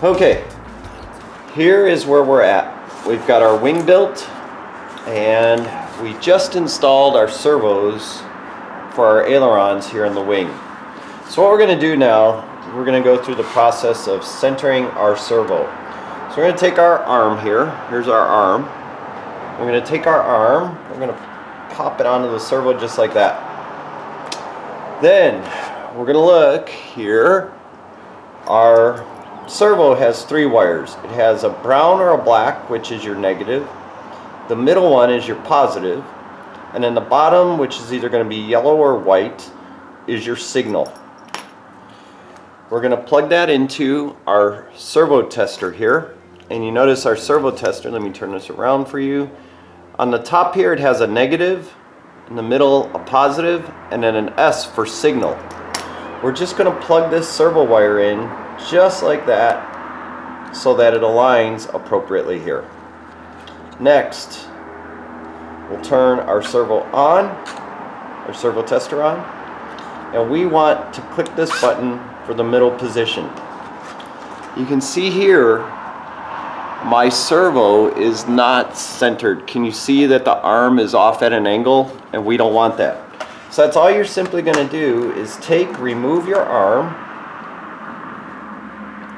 Okay, here is where we're at. We've got our wing built, and we just installed our servos for our ailerons here in the wing. So what we're going to do now, we're going to go through the process of centering our servo. So we're going to take our arm here. Here's our arm. We're going to take our arm, we're going to pop it onto the servo just like that. Then we're going to look here. Our servo has 3 wires. It has a brown or a black, which is your negative. The middle one is your positive. And then the bottom, which is either going to be yellow or white, is your signal. We're going to plug that into our servo tester here. And you notice our servo tester, let me turn this around for you. On the top here it has a negative, in the middle a positive, and then an S for signal. We're just going to plug this servo wire in just like that so that it aligns appropriately here. Next, we'll turn our servo on, our servo tester on, and we want to click this button for the middle position. You can see here my servo is not centered. Can you see that the arm is off at an angle? And we don't want that. So that's all you're simply going to do is remove your arm,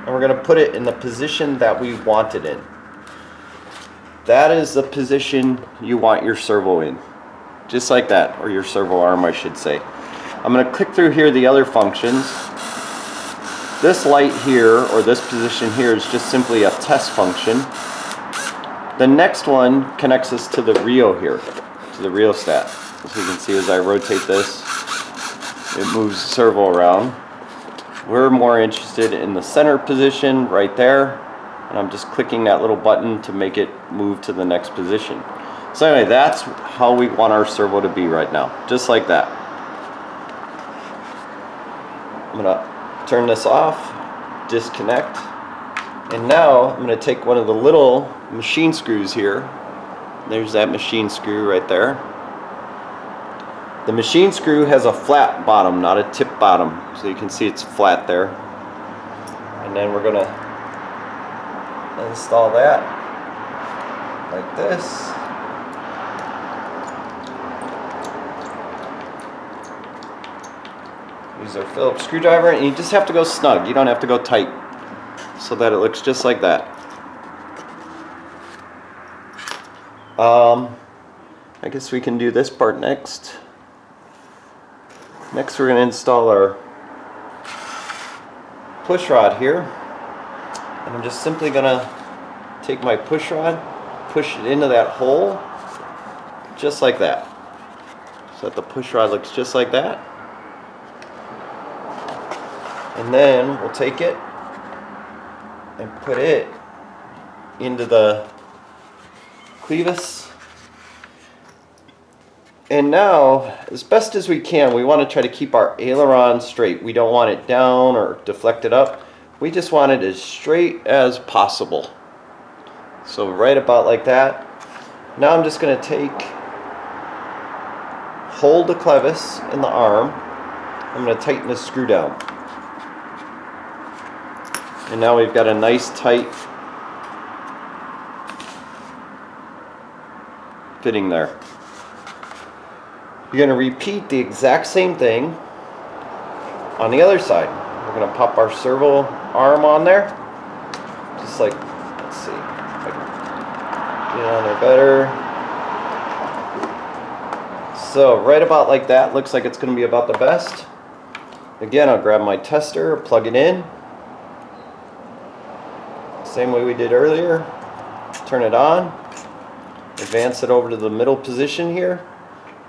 and we're going to put it in the position that we want it in. That is the position you want your servo in. Just like that, or your servo arm I should say. I'm going to click through here the other functions. This light here, or this position here, is just simply a test function. The next one connects us to the reo here, to the rheostat. As you can see, as I rotate this, it moves the servo around. We're more interested in the center position right there, and I'm just clicking that little button to make it move to the next position. So anyway, that's how we want our servo to be right now, just like that. I'm going to turn this off, disconnect, and now I'm going to take one of the little machine screws here. There's that machine screw right there. The machine screw has a flat bottom, not a tip bottom, so you can see it's flat there. And then we're going to install that like this. Use our Phillips screwdriver, and you just have to go snug. You don't have to go tight, so that it looks just like that. I guess we can do this part next. Next we're going to install our push rod here, and I'm just simply going to take my push rod, push it into that hole just like that, so that the push rod looks just like that. And then we'll take it and put it into the clevis. And now, as best as we can, we want to try to keep our aileron straight. We don't want it down or deflected up. We just want it as straight as possible. So right about like that. Now I'm just going to hold the clevis in the arm. I'm going to tighten the screw down. And now we've got a nice tight fitting there. You're going to repeat the exact same thing on the other side. We're going to pop our servo arm on there, just like, let's see, if I can get on there better. So right about like that, looks like it's going to be about the best. Again, I'll grab my tester, plug it in, same way we did earlier, turn it on, advance it over to the middle position here,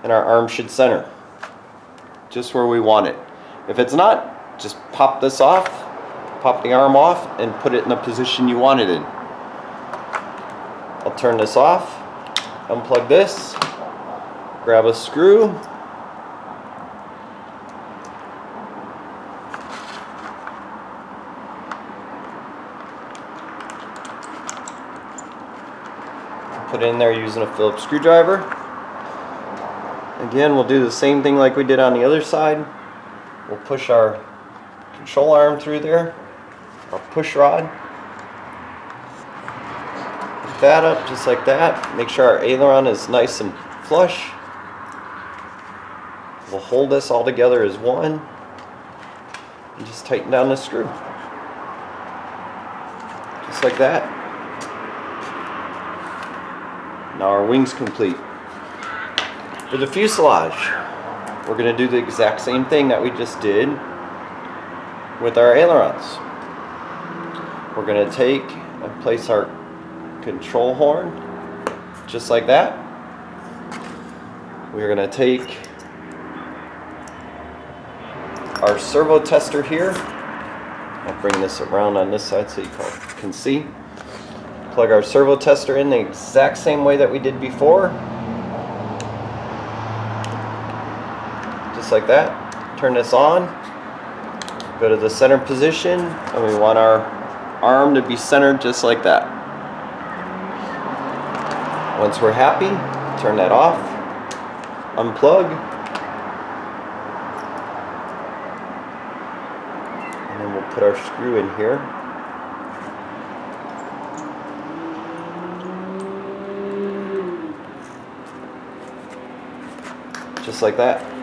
and our arm should center just where we want it. If it's not, just pop this off, pop the arm off, and put it in the position you want it in. I'll turn this off, unplug this, grab a screw, Put it in there using a Phillips screwdriver. Again, we'll do the same thing like we did on the other side. We'll push our control arm through there, our push rod. Put that up just like that. Make sure our aileron is nice and flush. We'll hold this all together as one and just tighten down the screw. Just like that. Now our wing's complete. For the fuselage, we're going to do the exact same thing that we just did with our ailerons. We're going to take and place our control horn just like that. We're going to take our servo tester here. I'll bring this around on this side so you can see. Plug our servo tester in the exact same way that we did before. Just like that. Turn this on. Go to the center position, and we want our arm to be centered just like that. Once we're happy, turn that off. Unplug. And then we'll put our screw in here. Just like that.